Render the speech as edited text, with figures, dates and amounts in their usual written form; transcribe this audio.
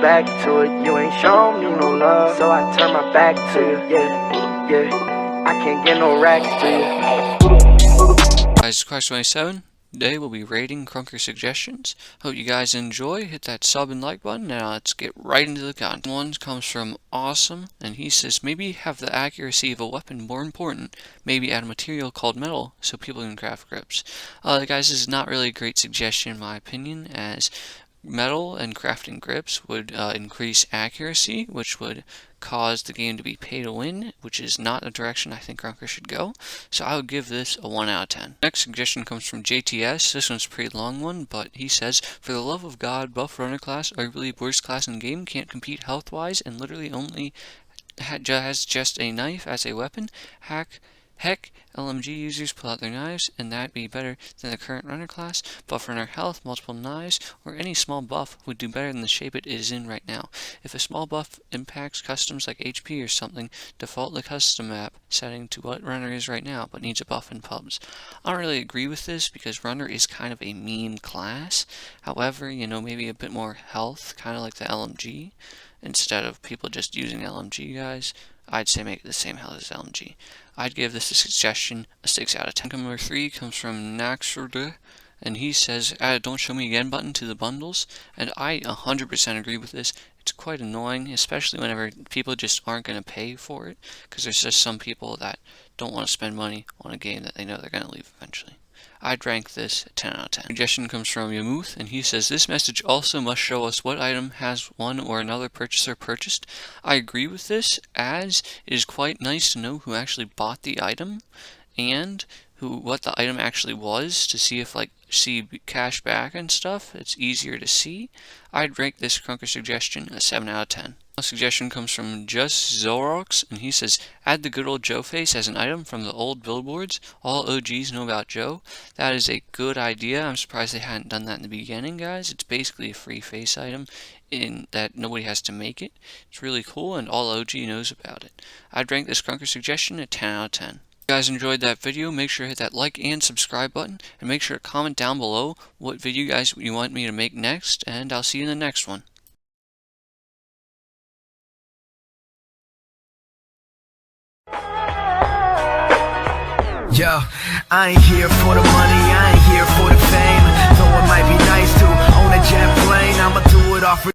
back to it. You ain't shown me no love, so I turn my back to you. Yeah, I can't get no racks to you. Guys, Quest 27. Today we'll be rating Krunker suggestions. Hope you guys enjoy. Hit that sub and like button. Now let's get right into the content. One comes from Awesome, and he says, maybe have the accuracy of a weapon more important. Maybe add a material called metal so people can craft grips. Guys, this is not really a great suggestion in my opinion, as metal and crafting grips would increase accuracy, which would cause the game to be pay to win, which is not a direction I think Krunker should go. So I would give this a 1 out of 10. Next suggestion comes from JTS. This one's a pretty long one, but he says, for the love of God, buff runner class, arguably worst class in the game, can't compete health wise, and literally only has just a knife as a weapon. Heck, LMG users pull out their knives, and that'd be better than the current runner class. Buff runner health, multiple knives, or any small buff would do better than the shape it is in right now. If a small buff impacts customs like HP or something, default the custom map setting to what runner is right now, but needs a buff in pubs. I don't really agree with this because runner is kind of a mean class. However, maybe a bit more health, kind of like the LMG. Instead of people just using LMG, guys, I'd say make it the same health as LMG. I'd give this a suggestion, a 6 out of 10. Number 3 comes from Naxurda, and he says, add a don't show me again button to the bundles, and I 100% agree with this. It's quite annoying, especially whenever people just aren't going to pay for it, because there's just some people that don't want to spend money on a game that they know they're going to leave eventually. I'd rank this a 10 out of 10. Suggestion comes from Yamuth, and he says, this message also must show us what item has one or another purchaser purchased. I agree with this, as it is quite nice to know who actually bought the item, and what the item actually was, to see if see cash back and stuff. It's easier to see. I'd rank this Krunker suggestion a 7 out of 10. A suggestion comes from Just Zorox, and he says, add the good old Joe face as an item from the old billboards. All OGs know about Joe. That is a good idea. I'm surprised they hadn't done that in the beginning, guys. It's basically a free face item in that nobody has to make it. It's really cool, and all OG knows about it. I'd rank this Krunker suggestion a 10 out of 10. If you guys enjoyed that video, make sure to hit that like and subscribe button, and make sure to comment down below what video guys you want me to make next, and I'll see you in the next one. Yo, I ain't here for the money, I ain't here for the fame. Though it might be nice to own a jet plane, I'ma do it all for